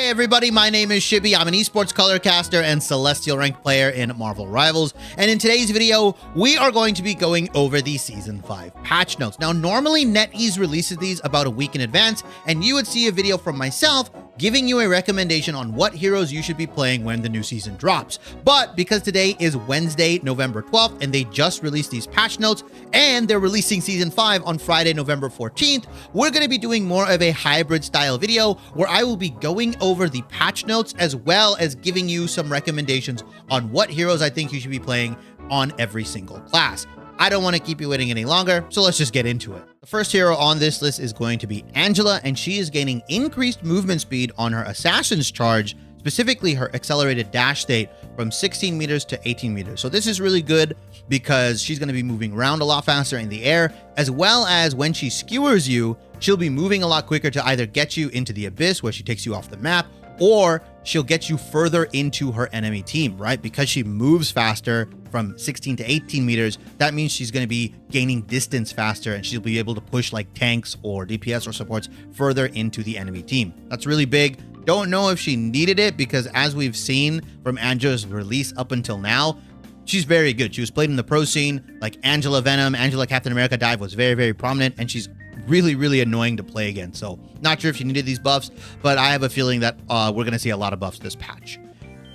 everybody, my name is Shibby. I'm an esports colorcaster and Celestial ranked player in Marvel Rivals. And in today's video, we are going to be going over the Season 5 patch notes. Now, normally NetEase releases these about a week in advance, and you would see a video from myself giving you a recommendation on what heroes you should be playing when the new season drops. But because today is Wednesday, November 12th, and they just released these patch notes, and they're releasing Season 5 on Friday, November 14th, we're going to be doing more of a hybrid style video where I will be going over the patch notes as well as giving you some recommendations on what heroes I think you should be playing on every single class. I don't want to keep you waiting any longer, so let's just get into it. The first hero on this list is going to be Angela, and she is gaining increased movement speed on her Assassin's Charge, specifically her accelerated dash state from 16 meters to 18 meters. So this is really good because she's going to be moving around a lot faster in the air, as well as when she skewers you, she'll be moving a lot quicker to either get you into the abyss where she takes you off the map, or she'll get you further into her enemy team, right? Because she moves faster from 16 to 18 meters, that means she's going to be gaining distance faster and she'll be able to push like tanks or DPS or supports further into the enemy team. That's really big. Don't know if she needed it because as we've seen from Angela's release up until now, she's very good. She was played in the pro scene, like Angela Venom, Angela Captain America Dive was very, very prominent, and she's really annoying to play against. So not sure if she needed these buffs, but I have a feeling that we're going to see a lot of buffs this patch.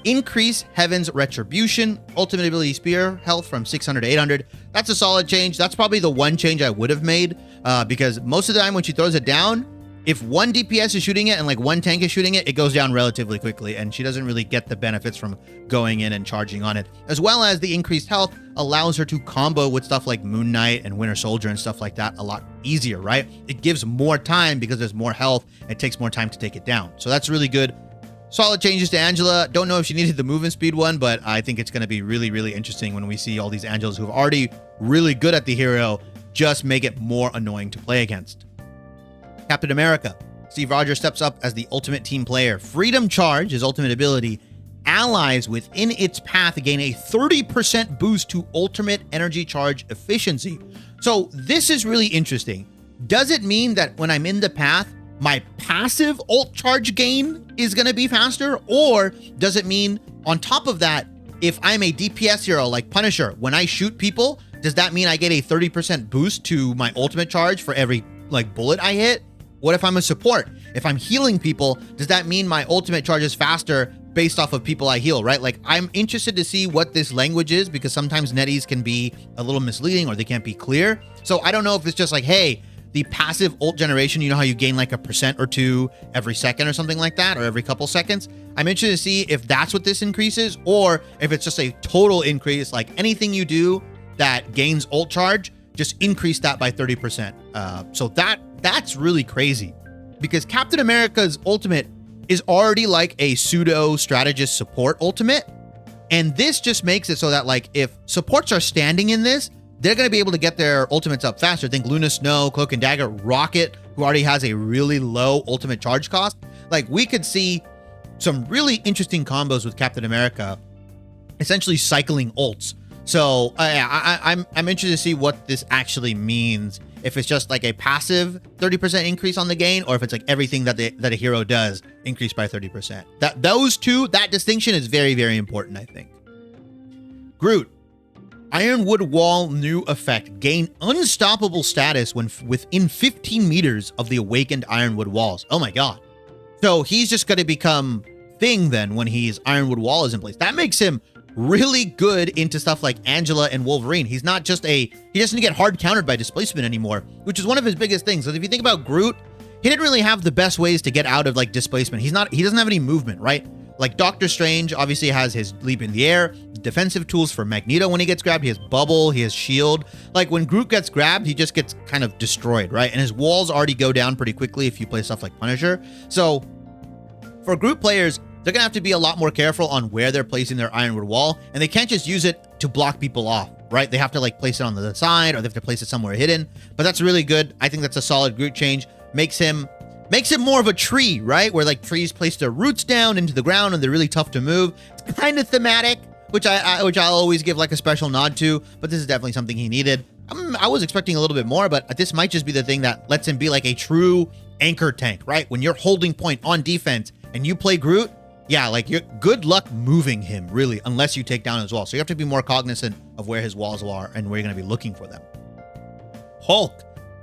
Increase Heaven's Retribution, ultimate ability Spira health from 600 to 800. That's a solid change. That's probably the one change I would have made because most of the time when she throws it down, if one DPS is shooting it and like one tank is shooting it, it goes down relatively quickly, and she doesn't really get the benefits from going in and charging on it. As well as the increased health allows her to combo with stuff like Moon Knight and Winter Soldier and stuff like that a lot easier, right? It gives more time because there's more health. It takes more time to take it down. So that's really good. Solid changes to Angela. Don't know if she needed the movement speed one, but I think it's going to be really interesting when we see all these Angelas who are already really good at the hero just make it more annoying to play against. Captain America. Steve Rogers steps up as the ultimate team player. Freedom Charge, his ultimate ability, allies within its path gain a 30% boost to ultimate energy charge efficiency. So this is really interesting. Does it mean that when I'm in the path, my passive ult charge gain is going to be faster? Or does it mean on top of that, if I'm a DPS hero like Punisher, when I shoot people, does that mean I get a 30% boost to my ultimate charge for every like bullet I hit? What if I'm a support? If I'm healing people, does that mean my ultimate charge is faster based off of people I heal, right? Like, I'm interested to see what this language is because sometimes NetEase can be a little misleading or they can't be clear. So I don't know if it's just like, hey, the passive ult generation, you know how you gain like a % or 2 every second or something like that, or every couple seconds. I'm interested to see if that's what this increases or if it's just a total increase, like anything you do that gains ult charge, just increase that by 30%. So that's really crazy because Captain America's ultimate is already like a pseudo strategist support ultimate. And this just makes it so that like if supports are standing in this, they're going to be able to get their ultimates up faster. Think Luna Snow, Cloak and Dagger, Rocket, who already has a really low ultimate charge cost. Like we could see some really interesting combos with Captain America, essentially cycling ults. So I'm interested to see what this actually means. If it's just like a passive 30% increase on the gain, or if it's like everything that a hero does increase by 30%. That distinction is very important, I think. Groot. Ironwood Wall new effect. Gain unstoppable status when within 15 meters of the awakened Ironwood Walls. Oh my god. So he's just going to become thing then when his Ironwood Wall is in place. That makes him really good into stuff like Angela and Wolverine. He's not just he doesn't get hard countered by displacement anymore, which is one of his biggest things. So if you think about Groot, he didn't really have the best ways to get out of like displacement. He doesn't have any movement, right? Like Doctor Strange obviously has his leap in the air, defensive tools for Magneto when he gets grabbed, he has bubble, he has shield. Like when Groot gets grabbed, he just gets kind of destroyed, right? And his walls already go down pretty quickly if you play stuff like Punisher. So for Groot players, they're going to have to be a lot more careful on where they're placing their Ironwood Wall, and they can't just use it to block people off, right? They have to like place it on the side or they have to place it somewhere hidden, but that's really good. I think that's a solid Groot change. Makes him more of a tree, right? Where like trees place their roots down into the ground and they're really tough to move. It's kind of thematic, which I'll always give like a special nod to, but this is definitely something he needed. I was expecting a little bit more, but this might just be the thing that lets him be like a true anchor tank, right? When you're holding point on defense, and you play Groot, yeah, like you're good luck moving him, really, unless you take down his wall. So you have to be more cognizant of where his walls are and where you're going to be looking for them. Hulk.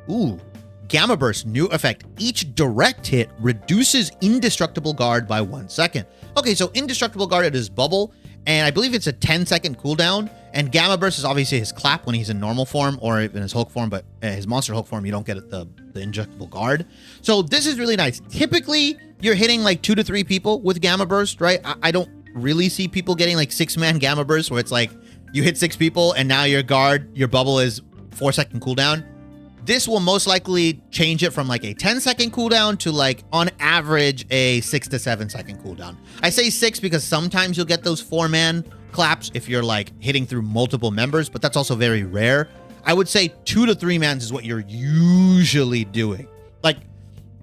Ooh. Gamma Burst, new effect. Each direct hit reduces Indestructible Guard by 1 second. Okay, so Indestructible Guard, it is bubble, and I believe it's a 10-second cooldown. And Gamma Burst is obviously his clap when he's in normal form or in his Hulk form, but his Monster Hulk form, you don't get the Indestructible Guard. So this is really nice. Typically, you're hitting like 2 to 3 people with Gamma Burst, right? I don't really see people getting like 6-man Gamma Burst where it's like you hit 6 people and now your bubble is 4-second cooldown. This will most likely change it from like a 10-second cooldown to like on average a 6 to 7-second cooldown. I say 6 because sometimes you'll get those 4-man claps if you're like hitting through multiple members, but that's also very rare. I would say 2 to 3 mans is what you're usually doing.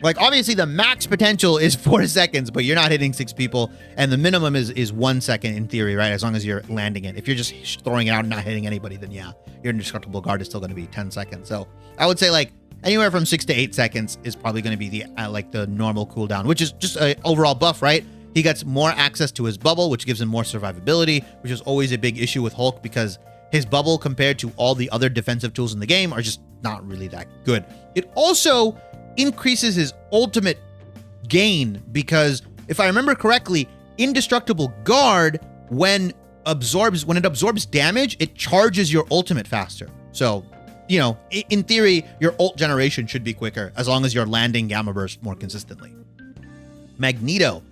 Like obviously the max potential is 4 seconds, but you're not hitting 6 people, and the minimum is 1 second in theory, right? As long as you're landing it. If you're just throwing it out and not hitting anybody, then yeah, your Indestructible Guard is still going to be 10 seconds. So I would say like anywhere from 6 to 8 seconds is probably going to be the like the normal cooldown, which is just an overall buff, right? He gets more access to his bubble, which gives him more survivability, which is always a big issue with Hulk because his bubble compared to all the other defensive tools in the game are just not really that good. It also increases his ultimate gain because if I remember correctly, Indestructible Guard, when it absorbs damage, it charges your ultimate faster. So, you know, in theory, your ult generation should be quicker as long as you're landing Gamma Burst more consistently. Magneto,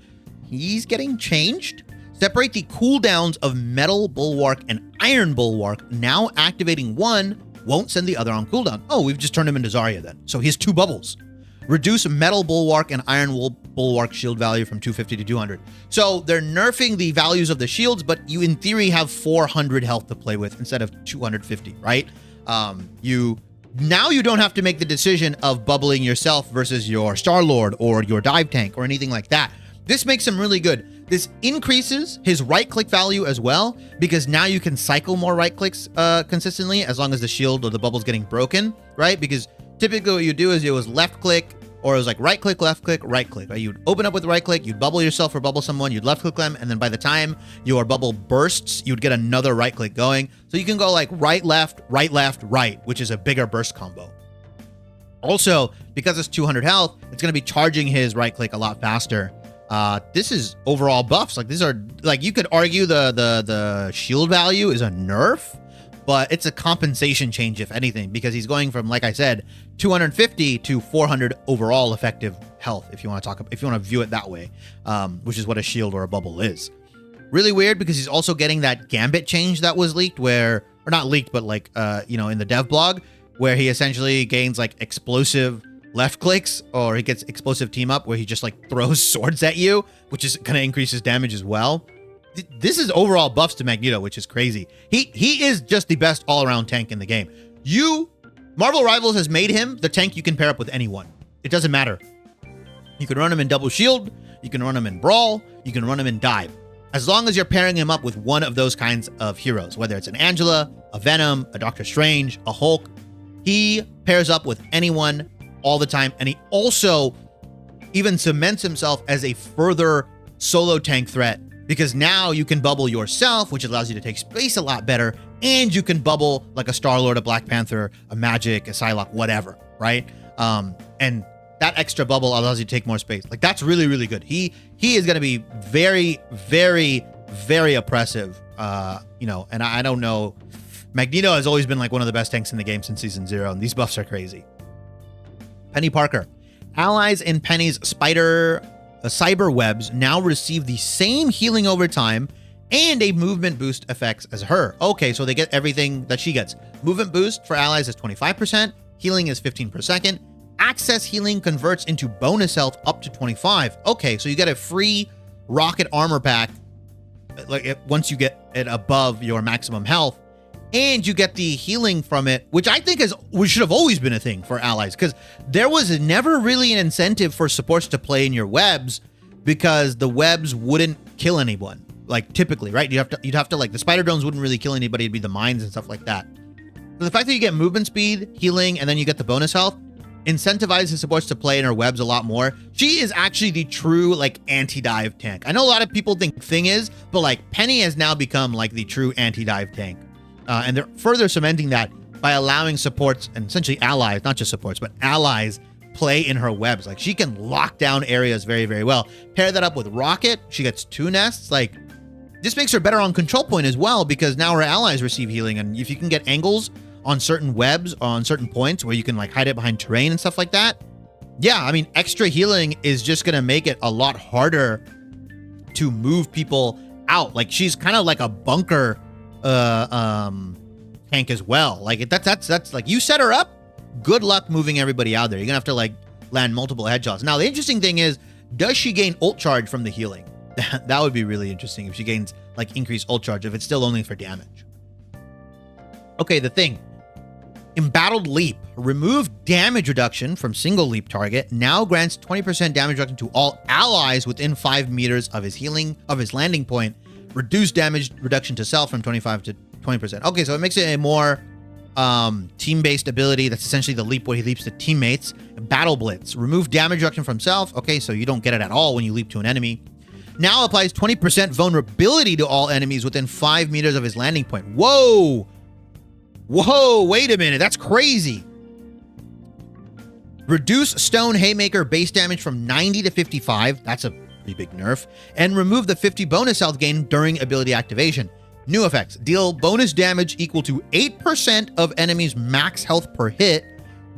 he's getting changed. Separate the cooldowns of Metal Bulwark and Iron Bulwark. Now activating one won't send the other on cooldown. Oh, we've just turned him into Zarya then. So he has 2 bubbles. Reduce Metal Bulwark and Iron Bulwark shield value from 250 to 200. So they're nerfing the values of the shields, but you in theory have 400 health to play with instead of 250, right? You don't have to make the decision of bubbling yourself versus your Star-Lord or your dive tank or anything like that. This makes him really good. This increases his right-click value as well, because now you can cycle more right-clicks consistently as long as the shield or the bubble's getting broken, right? Because typically what you do is it was left-click, or it was like right-click, left-click, right-click, right? You'd open up with right-click, you'd bubble yourself or bubble someone, you'd left-click them, and then by the time your bubble bursts, you'd get another right-click going. So you can go like right-left, right-left, right, which is a bigger burst combo. Also, because it's 200 health, it's going to be charging his right-click a lot faster. This is overall buffs. Like these are like, you could argue the shield value is a nerf, but it's a compensation change if anything, because he's going from, like I said, 250 to 400 overall effective health. If you want to view it that way, which is what a shield or a bubble is. Really weird because he's also getting that Gambit change that was leaked or not leaked, but like, in the dev blog where he essentially gains like explosive left clicks, or he gets explosive team up where he just like throws swords at you, which is going to increase his damage as well. This is overall buffs to Magneto, which is crazy. He is just the best all-around tank in the game. Marvel Rivals has made him the tank you can pair up with anyone. It doesn't matter. You can run him in double shield, you can run him in brawl, you can run him in dive. As long as you're pairing him up with one of those kinds of heroes, whether it's an Angela, a Venom, a Doctor Strange, a Hulk, he pairs up with anyone all the time. And he also even cements himself as a further solo tank threat, because now you can bubble yourself, which allows you to take space a lot better, and you can bubble like a Star-Lord, a Black Panther, a Magic, a Psylocke, whatever, right? And that extra bubble allows you to take more space. Like, that's really, really good. He is going to be very, very, very oppressive, and I don't know. Magneto has always been like one of the best tanks in the game since Season 0, and these buffs are crazy. Penny Parker. Allies in Penny's cyber webs now receive the same healing over time and a movement boost effects as her. Okay, so they get everything that she gets. Movement boost for allies is 25%. Healing is 15 per second. Access healing converts into bonus health up to 25. Okay, so you get a free rocket armor pack once you get it above your maximum health. And you get the healing from it, which I think should have always been a thing for allies, because there was never really an incentive for supports to play in your webs, because the webs wouldn't kill anyone. Like typically, right? You'd have to like, the spider drones wouldn't really kill anybody. It'd be the mines and stuff like that. So the fact that you get movement speed, healing, and then you get the bonus health, incentivizes his supports to play in her webs a lot more. She is actually the true like anti-dive tank. I know a lot of people think Thing is, but like Penny has now become like the true anti-dive tank. And they're further cementing that by allowing supports and essentially allies, not just supports, but allies play in her webs. Like she can lock down areas very, very well. Pair that up with Rocket, she gets 2 nests. Like this makes her better on control point as well, because now her allies receive healing. And if you can get angles on certain webs, on certain points where you can like hide it behind terrain and stuff like that. Yeah, I mean, extra healing is just going to make it a lot harder to move people out. Like she's kind of like a bunker tank as well. Like that's like you set her up, good luck moving everybody out there. You're gonna have to like land multiple headshots. Now the interesting thing is, does she gain ult charge from the healing? That would be really interesting if she gains like increased ult charge, if it's still only for damage. Okay, the Thing. Embattled Leap. Remove damage reduction from single leap target. Now grants 20% damage reduction to all allies within 5 meters of his landing point. Reduce damage reduction to self from 25 to 20%. Okay, so it makes it a more team-based ability. That's essentially the leap where he leaps to teammates. Battle Blitz. Remove damage reduction from self. Okay, so you don't get it at all when you leap to an enemy. Now applies 20% vulnerability to all enemies within 5 meters of his landing point. Whoa! Whoa, wait a minute. That's crazy. Reduce Stone Haymaker base damage from 90 to 55. That's a pretty big nerf. And remove the 50 bonus health gain during ability activation. New effects. Deal bonus damage equal to 8% of enemies' max health per hit.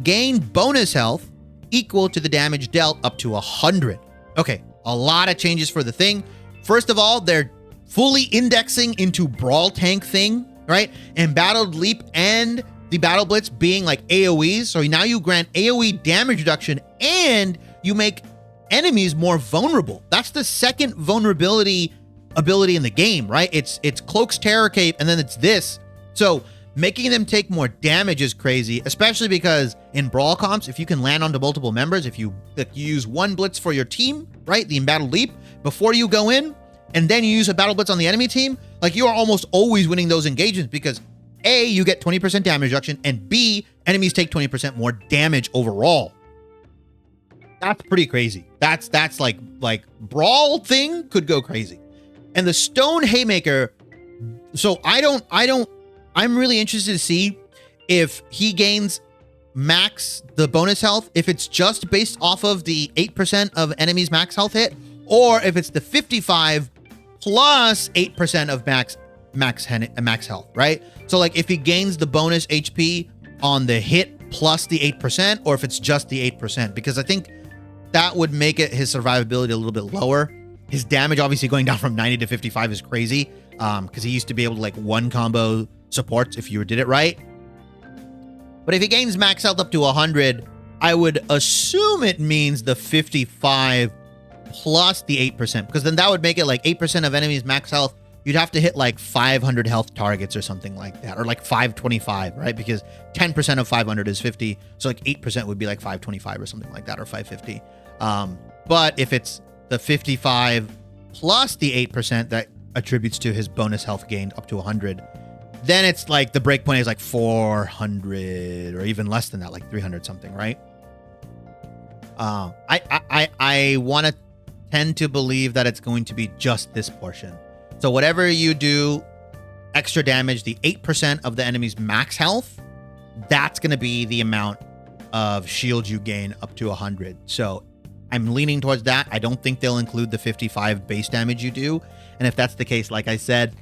Gain bonus health equal to the damage dealt up to 100. Okay, a lot of changes for the Thing. First of all, they're fully indexing into Brawl Tank Thing, right? Embattled Leap and the Battle Blitz being like AoEs. So now you grant AoE damage reduction and you make enemies more vulnerable. That's the second vulnerability ability in the game, right? It's Cloak's Terror Cape and then it's this. So making them take more damage is crazy, especially because in Brawl comps, if you can land onto multiple members, if you use one Blitz for your team, right? The Embattled Leap before you go in, and then you use a Battle Blitz on the enemy team, like you are almost always winning those engagements because A, you get 20% damage reduction, and B, enemies take 20% more damage overall. That's pretty crazy. That's like Brawl Thing could go crazy. And the Stone Haymaker, so I'm really interested to see if he gains max the bonus health, if it's just based off of the 8% of enemies max health hit, or if it's the 55 plus 8% of max health, right? So like if he gains the bonus HP on the hit plus the 8%, or if it's just the 8%, because I think that would make it his survivability a little bit lower. His damage obviously going down from 90 to 55 is crazy, because he used to be able to like one combo supports if you did it right. But if he gains max health up to 100, I would assume it means the 55 plus the 8%, because then that would make it like 8% of enemies max health. You'd have to hit like 500 health targets or something like that, or like 525, right? Because 10% of 500 is 50, so like 8% would be like 525 or something like that, or 550. But if it's the 55 plus the 8% that attributes to his bonus health gained up to 100, then it's like the breakpoint is like 400 or even less than that, like 300 something, right? I want to tend to believe that it's going to be just this portion. So whatever you do, extra damage, the 8% of the enemy's max health, that's going to be the amount of shield you gain up to 100. So I'm leaning towards that. I don't think they'll include the 55 base damage you do. And if that's the case, like I said,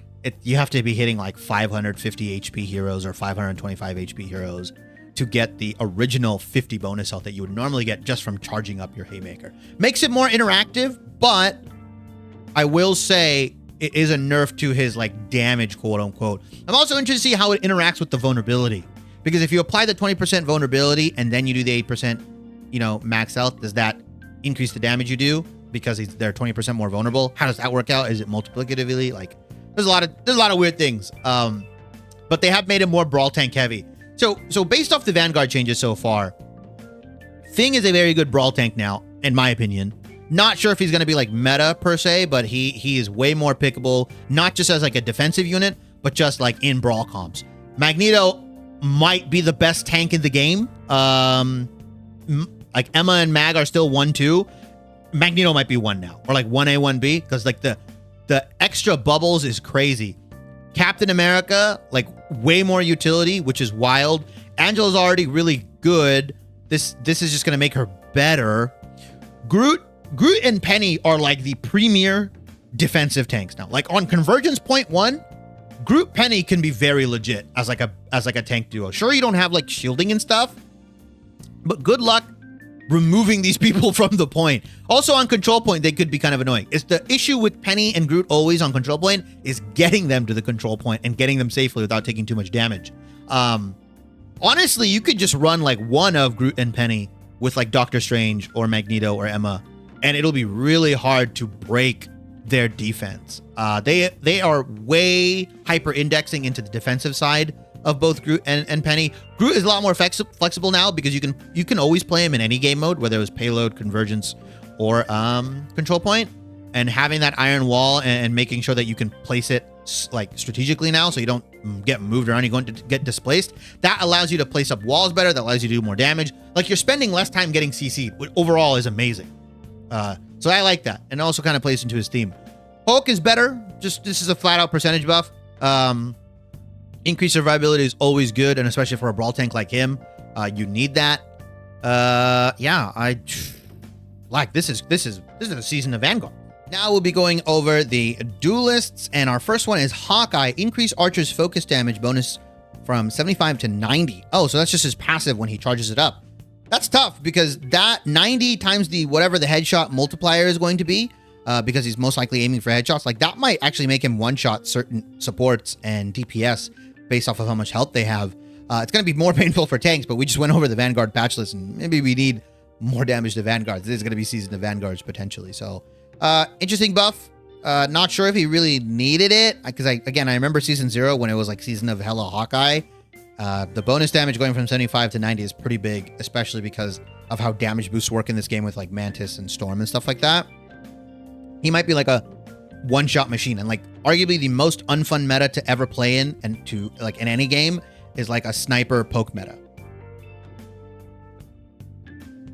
you have to be hitting like 550 HP heroes or 525 HP heroes to get the original 50 bonus health that you would normally get just from charging up your Haymaker. Makes it more interactive, but I will say it is a nerf to his like damage, quote unquote. I'm also interested to see how it interacts with the vulnerability, because if you apply the 20% vulnerability and then you do the 8%, max health, does that increase the damage you do because they're 20% more vulnerable? How does that work out? Is it multiplicatively? Like there's a lot of weird things. But they have made it more Brawl Tank heavy. So based off the Vanguard changes so far, Thing is a very good Brawl Tank now, in my opinion. Not sure if he's going to be like meta per se, but he is way more pickable, not just as like a defensive unit, but just like in Brawl comps. Magneto might be the best tank in the game. like Emma and Mag are still 1-2, Magneto might be 1 now, or like 1A, 1B, because like the extra bubbles is crazy. Captain America, like way more utility, which is wild. Angela's already really good. This is just gonna make her better. Groot and Penny are like the premier defensive tanks now. Like on Convergence Point 1, Groot Penny can be very legit as like a tank duo. Sure, you don't have like shielding and stuff, but good luck removing these people from the point. Also on Control Point, they could be kind of annoying. It's the issue with Penny and Groot always on Control Point is getting them to the Control Point and getting them safely without taking too much damage. Honestly, you could just run like one of Groot and Penny with like Doctor Strange or Magneto or Emma, and it'll be really hard to break their defense. They are way hyper indexing into the defensive side of both Groot and Penny. Groot is a lot more flexible now because you can always play him in any game mode, whether it was payload, convergence, or Control Point. And having that iron wall and making sure that you can place it like strategically now, so you don't get moved around, you're going to get displaced. That allows you to place up walls better. That allows you to do more damage. Like you're spending less time getting CC'd, which overall is amazing. So I like that, and it also kind of plays into his theme. Hulk is better. Just this is a flat out percentage buff. Increased survivability is always good, and especially for a brawl tank like him, you need that. Yeah, I like this is a season of Vanguard. Now we'll be going over the duelists, and our first one is Hawkeye. Increase Archer's focus damage bonus from 75 to 90. Oh, so that's just his passive when he charges it up. That's tough because that 90 times the whatever the headshot multiplier is going to be, because he's most likely aiming for headshots, like that might actually make him one-shot certain supports and DPS based off of how much health they have. It's going to be more painful for tanks, but we just went over the Vanguard patch list, and maybe we need more damage to Vanguards. This is going to be season of Vanguards potentially. So interesting buff. Not sure if he really needed it, because I remember season 0 when it was like season of hella Hawkeye. The bonus damage going from 75 to 90 is pretty big, especially because of how damage boosts work in this game with like Mantis and Storm and stuff like that. He might be like a one-shot machine, and like arguably the most unfun meta to ever play in and to like in any game is like a sniper poke meta.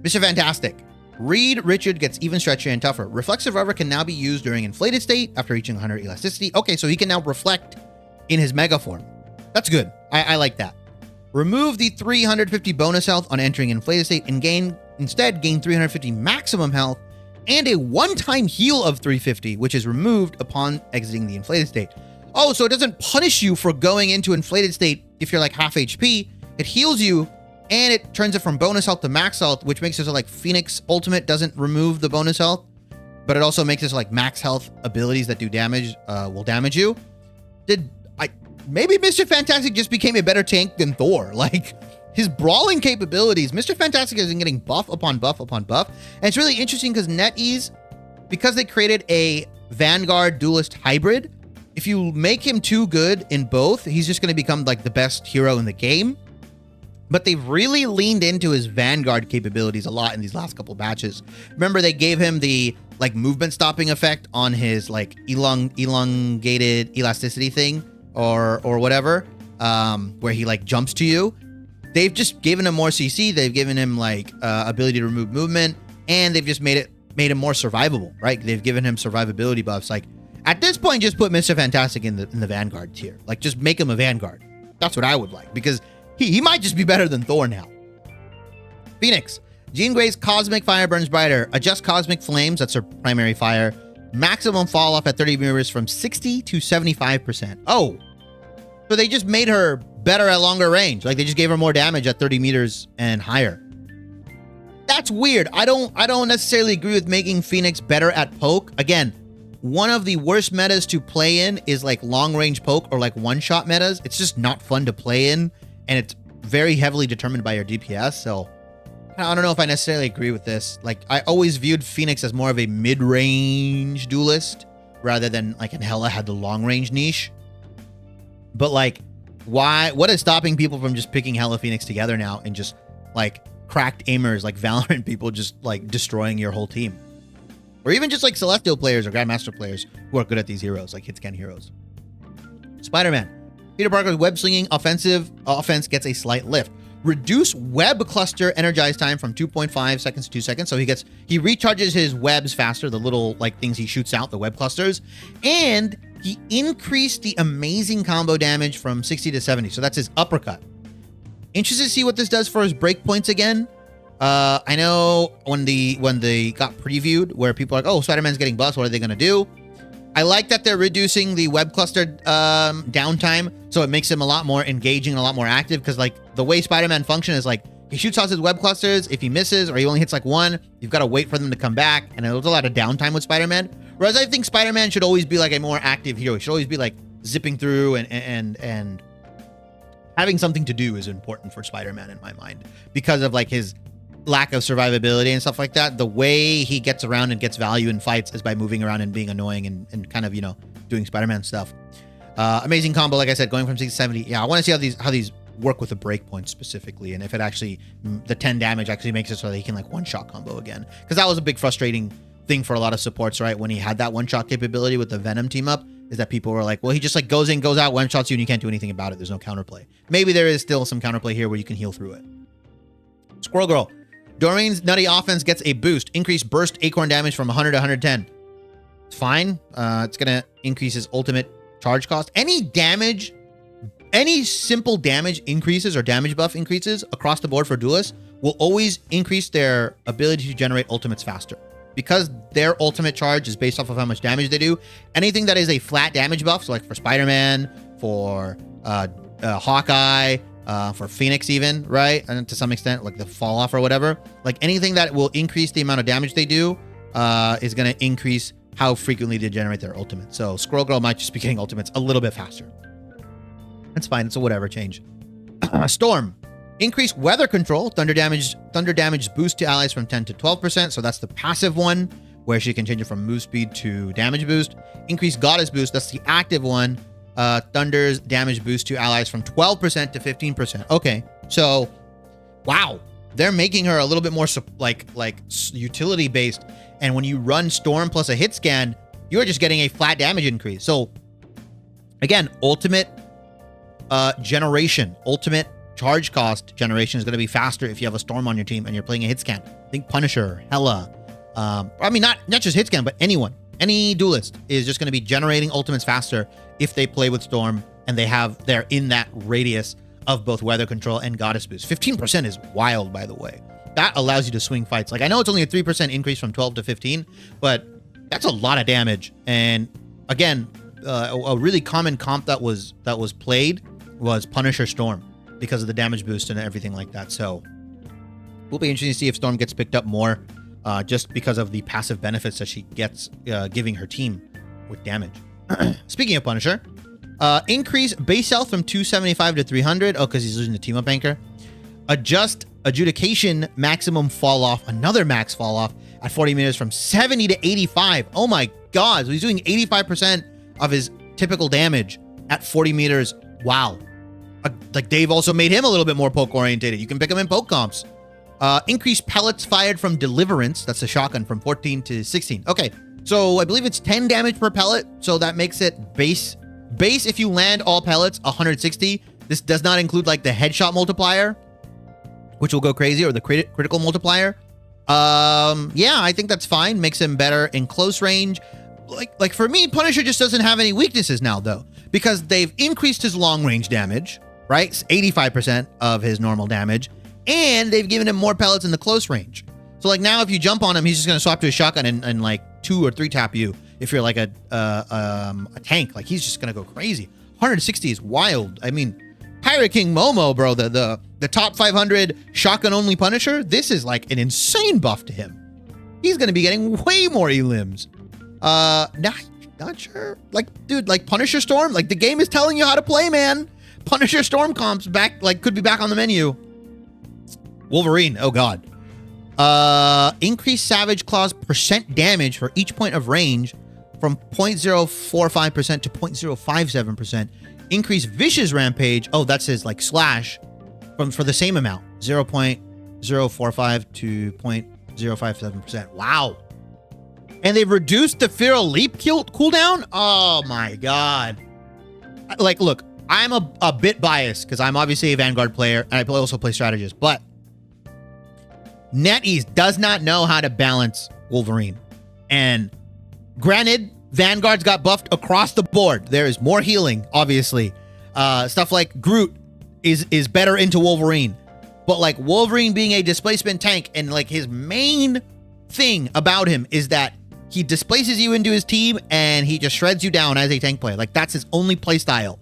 Mr. Fantastic. Reed Richard gets even stretchier and tougher. Reflexive Rubber can now be used during inflated state after reaching 100 elasticity. Okay, so he can now reflect in his mega form. That's good. I like that. Remove the 350 bonus health on entering inflated state and instead gain 350 maximum health and a one-time heal of 350, which is removed upon exiting the inflated state. Oh, so it doesn't punish you for going into inflated state if you're like half HP. It heals you, and it turns it from bonus health to max health, which makes it so like Phoenix Ultimate doesn't remove the bonus health, but it also makes it so like max health abilities that do damage will damage you. Maybe Mr. Fantastic just became a better tank than Thor. Like, his brawling capabilities, Mr. Fantastic has been getting buff upon buff upon buff. And it's really interesting because NetEase, because they created a Vanguard Duelist hybrid, if you make him too good in both, he's just going to become like the best hero in the game. But they've really leaned into his Vanguard capabilities a lot in these last couple batches. Remember, they gave him the like movement stopping effect on his like elongated elasticity thing or whatever, where he like jumps to you. They've just given him more CC. They've given him like ability to remove movement, and they've just made him more survivable, right? They've given him survivability buffs. Like at this point, just put Mr. Fantastic in the Vanguard tier. Like just make him a Vanguard. That's what I would like, because he might just be better than Thor now. Phoenix. Jean Grey's Cosmic Fire burns brighter. Adjust Cosmic Flames. That's her primary fire. Maximum fall off at 30 meters from 60 to 75%. Oh, so they just made her better at longer range. Like they just gave her more damage at 30 meters and higher. That's weird. I don't necessarily agree with making Phoenix better at poke. Again, one of the worst metas to play in is like long range poke or like one shot metas. It's just not fun to play in, and it's very heavily determined by your DPS. So I don't know if I necessarily agree with this. Like I always viewed Phoenix as more of a mid-range duelist rather than like an Hela had the long-range niche. But like, what is stopping people from just picking Hela Phoenix together now and just like cracked aimers like Valorant people just like destroying your whole team? Or even just like Celestial players or Grandmaster players who are good at these heroes, like hitscan heroes. Spider-Man. Peter Parker's web slinging offense gets a slight lift. reduce web cluster energize time from 2.5 seconds to 2 seconds. So he recharges his webs faster, the little like things he shoots out, the web clusters. And he increased the amazing combo damage from 60 to 70. So that's his uppercut. Interested to see what this does for his breakpoints again. I know when they got previewed where people are like, oh, Spider-Man's getting buffs, what are they going to do? I like that they're reducing the web cluster downtime, so it makes him a lot more engaging and a lot more active, because like the way Spider-Man functions is like he shoots out his web clusters. If he misses or he only hits like one, you've got to wait for them to come back, and there's a lot of downtime with Spider-Man. Whereas I think Spider-Man should always be like a more active hero. He should always be like zipping through and having something to do is important for Spider-Man in my mind, because of like his lack of survivability and stuff like that. The way he gets around and gets value in fights is by moving around and being annoying and kind of, you know, doing Spider-Man stuff. Amazing combo, like I said, going from 60 to 70. Yeah, I want to see how these work with the breakpoint specifically, and if it actually, the 10 damage actually makes it so that he can like one-shot combo again. Because that was a big frustrating thing for a lot of supports, right? When he had that one-shot capability with the Venom team up, is that people were like, well, he just like goes in, goes out, one-shots you, and you can't do anything about it. There's no counterplay. Maybe there is still some counterplay here where you can heal through it. Squirrel Girl. Doreen's nutty offense gets a boost. Increased burst acorn damage from 100 to 110. It's fine. It's going to increase his ultimate charge cost. Any damage, any simple damage increases or damage buff increases across the board for duelists will always increase their ability to generate ultimates faster. Because their ultimate charge is based off of how much damage they do, anything that is a flat damage buff, so like for Spider-Man, for Hawkeye, for Phoenix even, right? And to some extent, like the fall off or whatever, like anything that will increase the amount of damage they do is going to increase how frequently they generate their ultimate. So Squirrel Girl might just be getting ultimates a little bit faster. That's fine. It's a whatever change. Storm. Increase weather control. Thunder damage boost to allies from 10 to 12%. So that's the passive one, where she can change it from move speed to damage boost. Increase goddess boost. That's the active one. Thunder's damage boost to allies from 12% to 15%. Okay, so wow, they're making her a little bit more like utility based. And when you run Storm plus a hit scan, you're just getting a flat damage increase. So again, ultimate generation, ultimate charge cost generation is going to be faster if you have a Storm on your team and you're playing a hit scan. Think Punisher, Hela. I mean, not just hit scan, but anyone. Any duelist is just going to be generating ultimates faster if they play with Storm and they're in that radius of both weather control and goddess boost. 15% is wild, by the way. That allows you to swing fights. Like, I know it's only a 3% increase from 12 to 15, but that's a lot of damage. And again, a really common comp that was played was Punisher Storm because of the damage boost and everything like that. So we'll be interested to see if Storm gets picked up more. Just because of the passive benefits that she gets giving her team with damage. Speaking of Punisher, increase base health from 275 to 300. Oh, because he's losing the team up anchor. Adjust adjudication maximum fall off, another max fall off at 40 meters from 70 to 85. Oh my God. So he's doing 85% of his typical damage at 40 meters. Wow. Like Dave also made him a little bit more poke orientated. You can pick him in poke comps. Increase pellets fired from Deliverance. That's a shotgun from 14 to 16. Okay, so I believe it's 10 damage per pellet. So that makes it base. If you land all pellets, 160. This does not include like the headshot multiplier, which will go crazy, or the critical multiplier. Yeah, I think that's fine. Makes him better in close range. Like for me, Punisher just doesn't have any weaknesses now though, because they've increased his long range damage, right? It's 85% of his normal damage. And they've given him more pellets in the close range. So like now if you jump on him, he's just going to swap to a shotgun and like 2 or 3 tap you. If you're like a tank, like he's just going to go crazy. 160 is wild. I mean, Pirate King Momo, bro, the top 500 shotgun only Punisher. This is like an insane buff to him. He's going to be getting way more elims. Not sure. Like, dude, like Punisher Storm, like the game is telling you how to play, man. Punisher Storm comps back, like could be back on the menu. Wolverine, oh God. Increase Savage Claw's percent damage for each point of range from 0.045% to 0.057%. Increase Vicious Rampage, oh, that's his like slash, for the same amount, 0.045 to 0.057%. Wow. And they've reduced the Feral Leap cooldown? Oh my God. Like, look, I'm a bit biased because I'm obviously a Vanguard player and I also play Strategist, but NetEase does not know how to balance Wolverine. And granted, Vanguard's got buffed across the board. There is more healing, obviously. Stuff like Groot is better into Wolverine. But like Wolverine being a displacement tank, and like his main thing about him is that he displaces you into his team and he just shreds you down as a tank player. Like that's his only play style.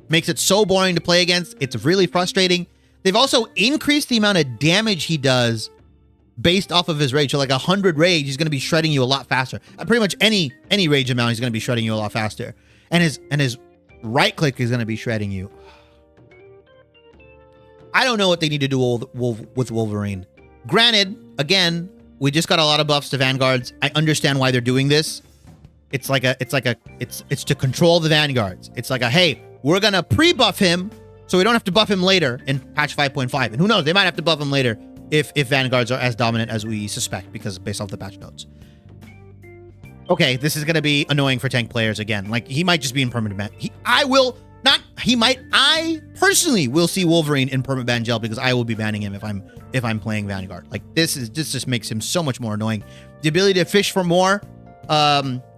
Makes it so boring to play against. It's really frustrating. They've also increased the amount of damage he does based off of his rage. So like 100 rage, he's going to be shredding you a lot faster. Pretty much any rage amount, he's going to be shredding you a lot faster. And his right click is going to be shredding you. I don't know what they need to do with Wolverine. Granted, again, we just got a lot of buffs to Vanguards. I understand why they're doing this. It's to control the Vanguards. It's like hey, we're going to pre-buff him so we don't have to buff him later in patch 5.5. And who knows, they might have to buff him later if Vanguards are as dominant as we suspect, because based off the patch notes. Okay, this is going to be annoying for tank players again. Like, he might just be in permanent ban. I personally will see Wolverine in permanent ban gel because I will be banning him if I'm playing Vanguard. Like, this just makes him so much more annoying. The ability to fish for more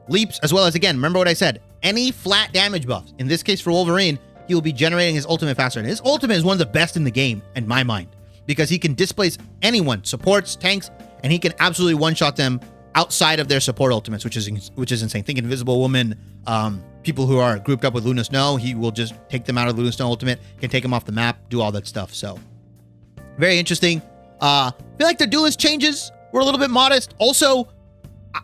leaps, as well as, again, remember what I said, any flat damage buffs. In this case for Wolverine, he will be generating his ultimate faster. And his ultimate is one of the best in the game, in my mind, because he can displace anyone, supports, tanks, and he can absolutely one-shot them outside of their support ultimates, which is insane. Think Invisible Woman, people who are grouped up with Luna Snow, he will just take them out of Luna Snow ultimate, can take them off the map, do all that stuff. So very interesting. I feel like the Duelist changes were a little bit modest. Also,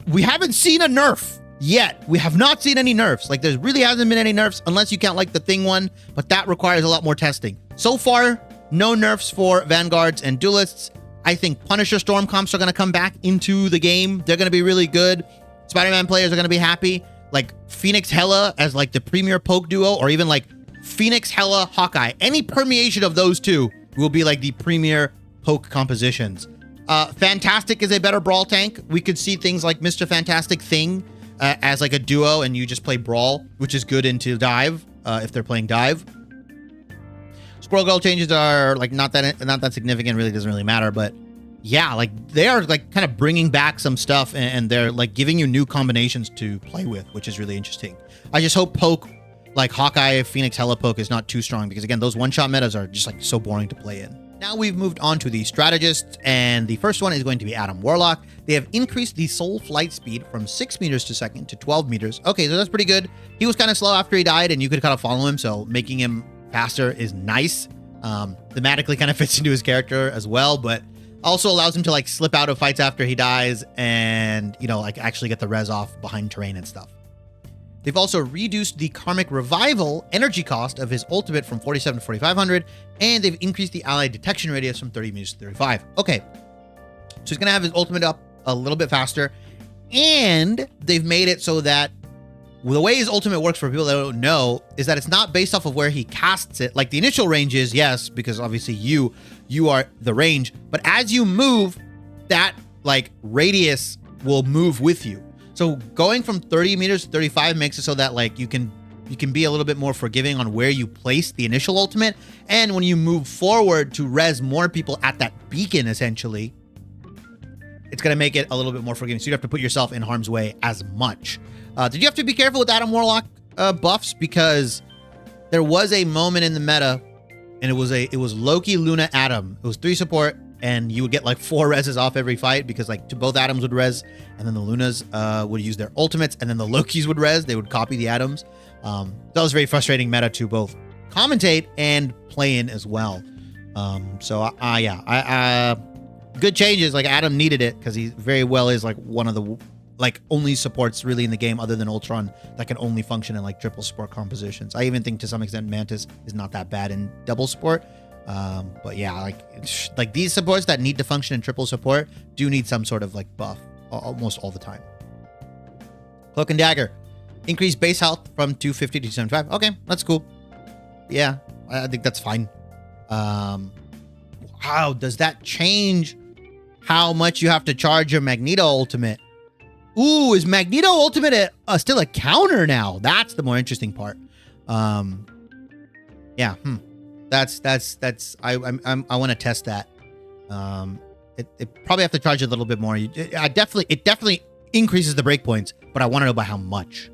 we haven't seen a nerf yet. We have not seen any nerfs. Like, there really hasn't been any nerfs unless you count like the Thing one, but that requires a lot more testing. So far, no nerfs for Vanguards and Duelists. I think Punisher Storm comps are going to come back into the game. They're going to be really good. Spider-Man players are going to be happy. Like Phoenix Hela as like the premier poke duo, or even like Phoenix Hela Hawkeye. Any permeation of those two will be like the premier poke compositions. Fantastic is a better brawl tank. We could see things like Mr. Fantastic Thing as like a duo, and you just play brawl, which is good into dive if they're playing dive. Squirrel Girl changes are like not that significant. Really doesn't really matter, but yeah, like they are like kind of bringing back some stuff, and they're like giving you new combinations to play with, which is really interesting. I just hope poke like Hawkeye, Phoenix Hela poke is not too strong, because again, those one-shot metas are just like so boring to play in. Now we've moved on to the strategists, and the first one is going to be Adam Warlock. They have increased the soul flight speed from 6 meters per second to 12 meters. Okay, so that's pretty good. He was kind of slow after he died, and you could kind of follow him, so making him faster is nice. Thematically kind of fits into his character as well, but also allows him to like slip out of fights after he dies and, you know, like actually get the res off behind terrain and stuff. They've also reduced the Karmic Revival energy cost of his ultimate from 47 to 4,500, and they've increased the ally detection radius from 30 meters to 35. Okay, so he's gonna have his ultimate up a little bit faster, and they've made it so that the way his ultimate works, for people that don't know, is that it's not based off of where he casts it. Like the initial range is, yes, because obviously you are the range, but as you move, that like radius will move with you. So going from 30 meters to 35 makes it so that like you can be a little bit more forgiving on where you place the initial ultimate, and when you move forward to res more people at that beacon, essentially, it's going to make it a little bit more forgiving. So you don't have to put yourself in harm's way as much. Did you have to be careful with Adam Warlock buffs? Because there was a moment in the meta, and it was Loki, Luna, Adam. It was 3 support, and you would get like 4 reses off every fight, because like both Adams would res, and then the Lunas would use their ultimates, and then the Lokis would res. They would copy the Adams. That was very frustrating meta to both commentate and play in as well. Good changes. Like Adam needed it, because he very well is like one of the like only supports really in the game other than Ultron that can only function in like triple support compositions. I even think to some extent Mantis is not that bad in double support. But yeah, like these supports that need to function in triple support do need some sort of like buff almost all the time. Cloak and Dagger. Increase base health from 250 to 75. Okay, that's cool. Yeah, I think that's fine. How does that change how much you have to charge your Magneto ultimate? Ooh, is Magneto ultimate still a counter now? That's the more interesting part. Yeah. That's I want to test that. It probably have to charge a little bit more. It definitely increases the breakpoints, but I want to know by how much.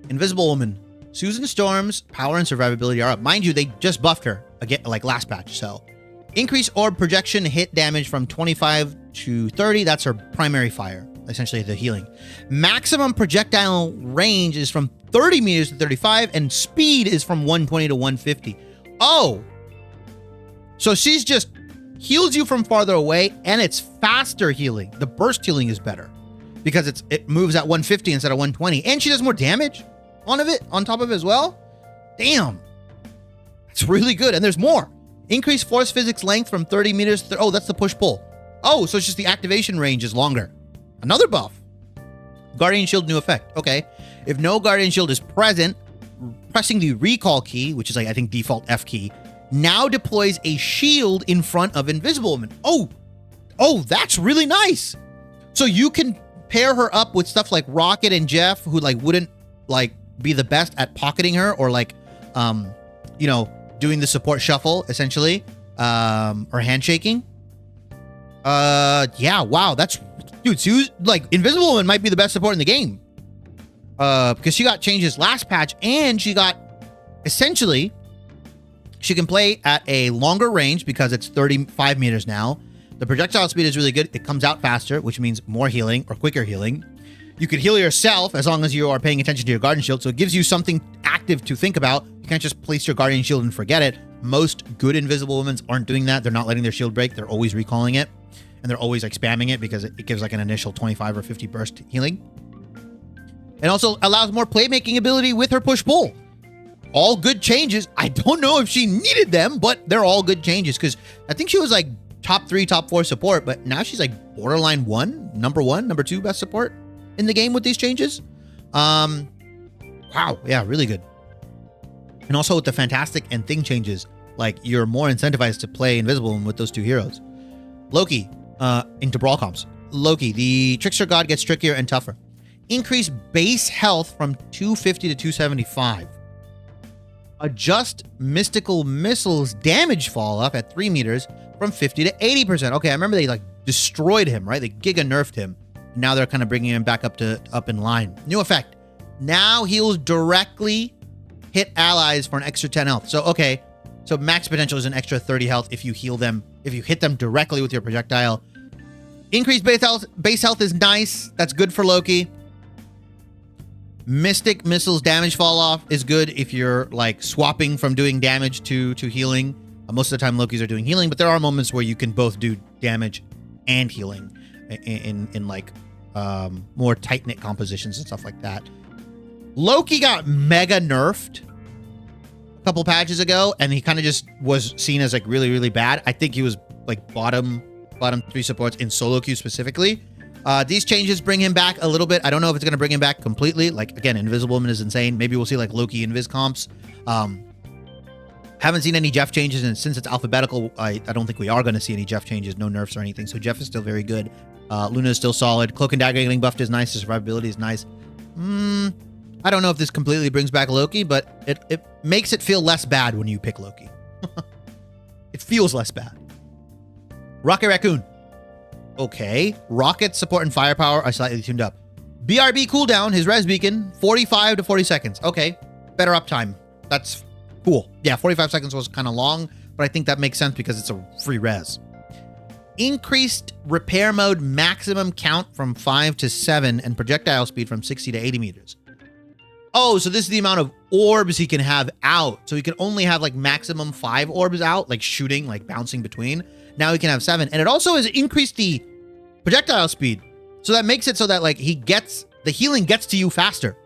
Invisible Woman. Susan Storm's power and survivability are up. Mind you, they just buffed her again, like last patch. So increase orb projection hit damage from 25 to 30. That's her primary fire, essentially the healing. Maximum projectile range is from 30 meters to 35, and speed is from 120 to 150. Oh, so she's just heals you from farther away, and it's faster healing. The burst healing is better because it moves at 150 instead of 120, and she does more damage on top of it as well. Damn, that's really good. And there's more. Increased force physics length from 30 meters to oh, that's the push pull. Oh, so it's just the activation range is longer. Another buff. Guardian Shield new effect. Okay, if no Guardian Shield is present, pressing the recall key, which is like I think default F key, now deploys a shield in front of Invisible Woman. Oh, that's really nice. So you can pair her up with stuff like Rocket and Jeff, who like wouldn't like be the best at pocketing her or like, you know, doing the support shuffle essentially, or handshaking. Yeah, wow, that's dude. Sue's like Invisible Woman might be the best support in the game, because she got changes last patch, and she got essentially. She can play at a longer range because it's 35 meters now. The projectile speed is really good. It comes out faster, which means more healing or quicker healing. You could heal yourself as long as you are paying attention to your Guardian Shield. So it gives you something active to think about. You can't just place your Guardian Shield and forget it. Most good Invisible Women aren't doing that. They're not letting their shield break. They're always recalling it. And they're always like spamming it because it gives like an initial 25 or 50 burst healing. It also allows more playmaking ability with her push-pull. All good changes. I don't know if she needed them, but they're all good changes because I think she was like top 3, top 4 support, but now she's like borderline number 1, number 2 best support in the game with these changes. Wow. Yeah, really good. And also with the Fantastic and Thing changes, like you're more incentivized to play Invisible Woman with those 2 heroes. Loki, into Brawl comps. Loki, the Trickster God gets trickier and tougher. Increase base health from 250 to 275. Adjust mystical missiles damage fall off at 3 meters from 50 to 80%. Okay, I remember they like destroyed him, right? They giga nerfed him. Now they're kind of bringing him back up in line. New effect. Now heals directly hit allies for an extra 10 health. So, okay. So max potential is an extra 30 health if you heal them, if you hit them directly with your projectile. Increased base health is nice. That's good for Loki. Mystic missiles damage fall off is good if you're like swapping from doing damage to healing. Most of the time Lokis are doing healing, but there are moments where you can both do damage and healing in like more tight-knit compositions and stuff like that. Loki got mega nerfed a couple patches ago, and he kind of just was seen as like really, really bad. I think he was like bottom 3 supports in solo queue specifically. These changes bring him back a little bit. I don't know if it's going to bring him back completely. Like, again, Invisible Woman is insane. Maybe we'll see, like, Loki Invis comps. Haven't seen any Jeff changes, and since it's alphabetical, I don't think we are going to see any Jeff changes. No nerfs or anything, so Jeff is still very good. Luna is still solid. Cloak and Dagger getting buffed is nice. The survivability is nice. I don't know if this completely brings back Loki, but it makes it feel less bad when you pick Loki. It feels less bad. Rocket Raccoon. Okay, Rocket support and firepower are slightly tuned up. BRB cooldown, his res beacon, 45 to 40 seconds. Okay, better uptime. That's cool. Yeah, 45 seconds was kind of long, but I think that makes sense because it's a free res. Increased repair mode maximum count from 5 to 7 and projectile speed from 60 to 80 meters. Oh, so this is the amount of orbs he can have out. So he can only have like maximum 5 orbs out, like shooting, like bouncing between. Now he can have 7. And it also has increased the projectile speed. So that makes it so that like the healing gets to you faster.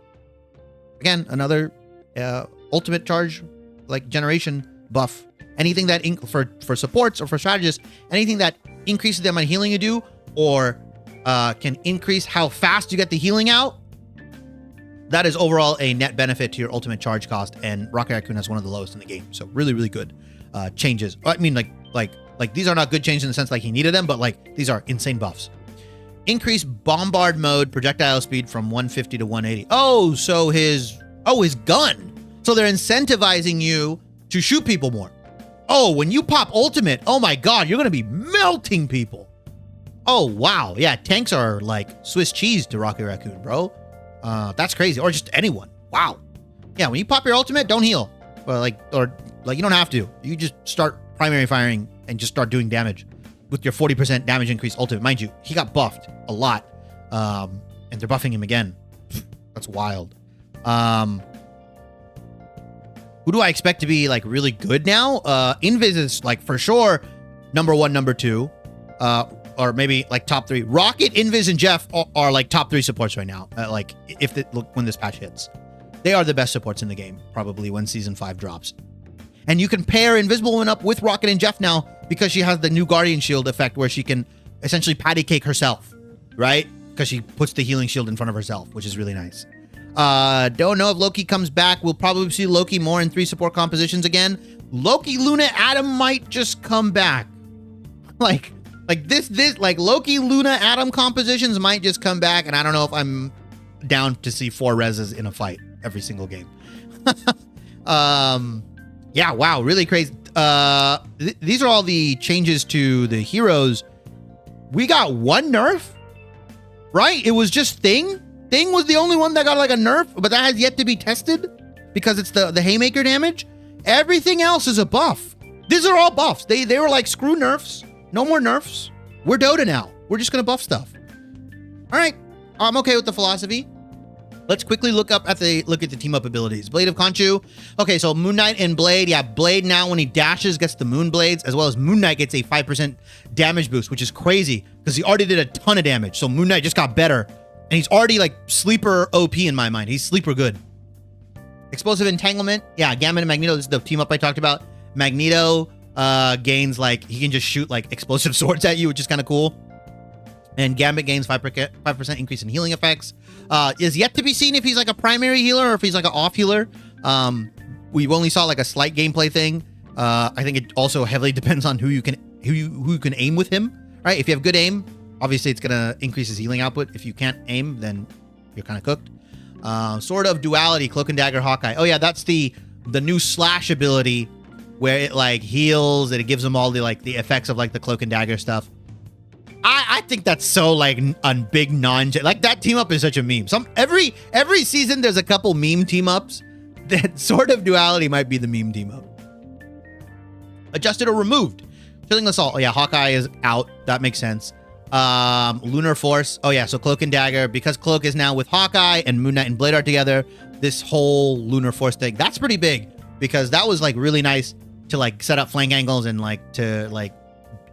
Again, another ultimate charge, like generation buff. Anything that for supports or for strategists, anything that increases the amount of healing you do or can increase how fast you get the healing out, that is overall a net benefit to your ultimate charge cost. And Rocket Raccoon has one of the lowest in the game. So really, really good changes. I mean, like these are not good changes in the sense like he needed them, but like these are insane buffs. Increase bombard mode projectile speed from 150 to 180. Oh, so his gun. So they're incentivizing you to shoot people more. Oh, when you pop ultimate, oh my God, you're going to be melting people. Oh, wow. Yeah, tanks are like Swiss cheese to Rocket Raccoon, bro. That's crazy. Or just anyone. Wow. Yeah, when you pop your ultimate, don't heal. Or you don't have to. You just start primary firing and just start doing damage with your 40% damage increase ultimate. Mind you, he got buffed a lot. And they're buffing him again. That's wild. Who do I expect to be like really good now? Invis is like for sure number 1, number 2, or maybe like top 3. Rocket, Invis, and Jeff are like top 3 supports right now. Like when this patch hits, they are the best supports in the game probably when season 5 drops. And you can pair Invisible Woman up with Rocket and Jeff now because she has the new Guardian Shield effect where she can essentially patty cake herself, right? Because she puts the healing shield in front of herself, which is really nice. Don't know if Loki comes back. We'll probably see Loki more in 3 support compositions again. Loki, Luna, Adam might just come back. Like Loki, Luna, Adam compositions might just come back, and I don't know if I'm down to see 4 reses in a fight every single game. Yeah, wow, really crazy. These are all the changes to the heroes. We got 1 nerf, right? It was just Thing. Thing was the only one that got like a nerf, but that has yet to be tested because it's the haymaker damage. Everything else is a buff. These are all buffs. They were like, screw nerfs. No more nerfs. We're Dota now. We're just going to buff stuff. All right. I'm okay with the philosophy. Let's quickly look at the team up abilities. Blade of Khonshu. Okay, so Moon Knight and Blade. Yeah, Blade now when he dashes gets the Moon Blades, as well as Moon Knight gets a 5% damage boost, which is crazy because he already did a ton of damage. So Moon Knight just got better. And he's already like sleeper OP in my mind. He's sleeper good. Explosive Entanglement. Yeah, Gambit and Magneto. This is the team up I talked about. Magneto gains like, he can just shoot like explosive swords at you, which is kind of cool. And Gambit gains 5% increase in healing effects. Is yet to be seen if he's like a primary healer or if he's like an off healer. We only saw like a slight gameplay thing. I think it also heavily depends on who you can aim with him, right? If you have good aim, obviously it's gonna increase his healing output. If you can't aim, then you're kind of cooked. Sword of Duality, Cloak and Dagger, Hawkeye. Oh yeah, that's the new slash ability where it like heals and it gives them all the like the effects of like the Cloak and Dagger stuff. I think that's so like a big like that team up is such a meme. Every season there's a couple meme team ups. That Sword of Duality might be the meme team up. Adjusted or removed. Chilling Assault. Oh yeah, Hawkeye is out. That makes sense. Lunar Force. Oh yeah, so Cloak and Dagger, because Cloak is now with Hawkeye and Moon Knight and Blade are together, this whole Lunar Force thing, that's pretty big because that was like really nice to like set up flank angles and like to like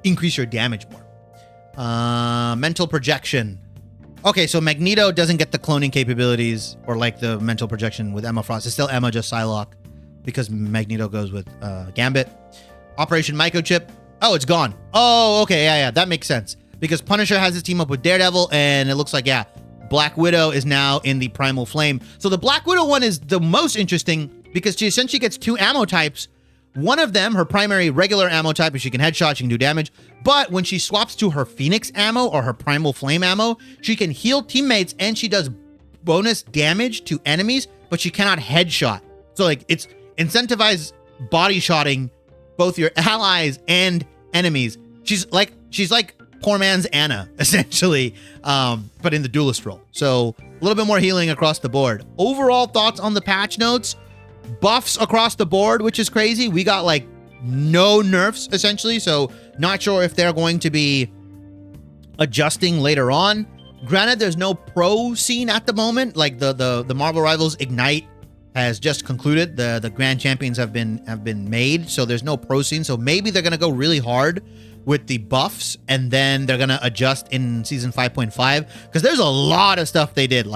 increase your damage more. Mental Projection. Okay, so Magneto doesn't get the cloning capabilities or like the mental projection with Emma Frost. It's still Emma, just Psylocke, because Magneto goes with Gambit. Operation Microchip. Oh, it's gone. Oh, okay, yeah, that makes sense. Because Punisher has his team up with Daredevil, and it looks like, yeah, Black Widow is now in the Primal Flame. So the Black Widow one is the most interesting because she essentially gets 2 ammo types. One of them, her primary regular ammo type, is she can headshot, she can do damage. But when she swaps to her Phoenix ammo or her Primal Flame ammo, she can heal teammates and she does bonus damage to enemies, but she cannot headshot. So like it's incentivized body shotting both your allies and enemies. She's like poor man's Anna, essentially, but in the duelist role. So a little bit more healing across the board. Overall thoughts on the patch notes. Buffs across the board, which is crazy. We got like no nerfs essentially, so not sure if they're going to be adjusting later on. Granted, there's no pro scene at the moment. Like the Marvel Rivals Ignite has just concluded. The grand champions have been made, so there's no pro scene. So maybe they're gonna go really hard with the buffs, and then they're gonna adjust in season 5.5 because there's a lot of stuff they did.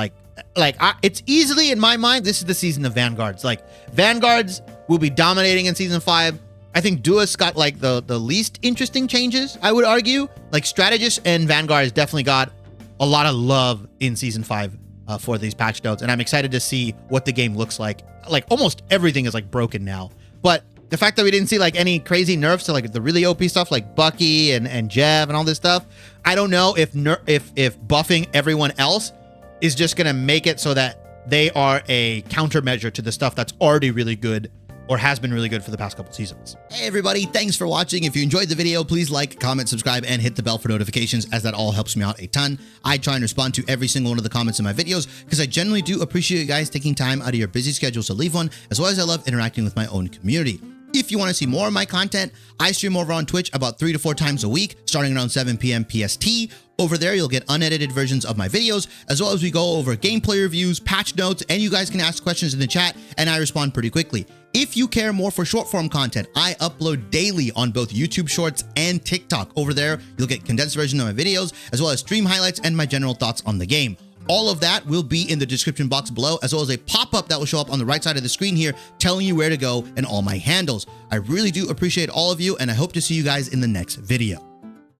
It's easily, in my mind, this is the season of Vanguards. Like, Vanguards will be dominating in season 5. I think Duelists got like the least interesting changes, I would argue. Like, Strategist and Vanguards definitely got a lot of love in season 5 for these patch notes, and I'm excited to see what the game looks like. Like, almost everything is like broken now, but the fact that we didn't see like any crazy nerfs to like the really OP stuff like Bucky and Jev and all this stuff, I don't know if buffing everyone else is just gonna make it so that they are a countermeasure to the stuff that's already really good or has been really good for the past couple seasons. Hey everybody, thanks for watching. If you enjoyed the video, please like, comment, subscribe, and hit the bell for notifications, as that all helps me out a ton. I try and respond to every single one of the comments in my videos because I genuinely do appreciate you guys taking time out of your busy schedules to leave one, as well as I love interacting with my own community. If you want to see more of my content, I stream over on Twitch about 3 to 4 times a week, starting around 7 p.m. PST. Over there, you'll get unedited versions of my videos, as well as we go over gameplay reviews, patch notes, and you guys can ask questions in the chat, and I respond pretty quickly. If you care more for short form content, I upload daily on both YouTube Shorts and TikTok. Over there, you'll get condensed versions of my videos, as well as stream highlights and my general thoughts on the game. All of that will be in the description box below, as well as a pop-up that will show up on the right side of the screen here, telling you where to go and all my handles. I really do appreciate all of you, and I hope to see you guys in the next video.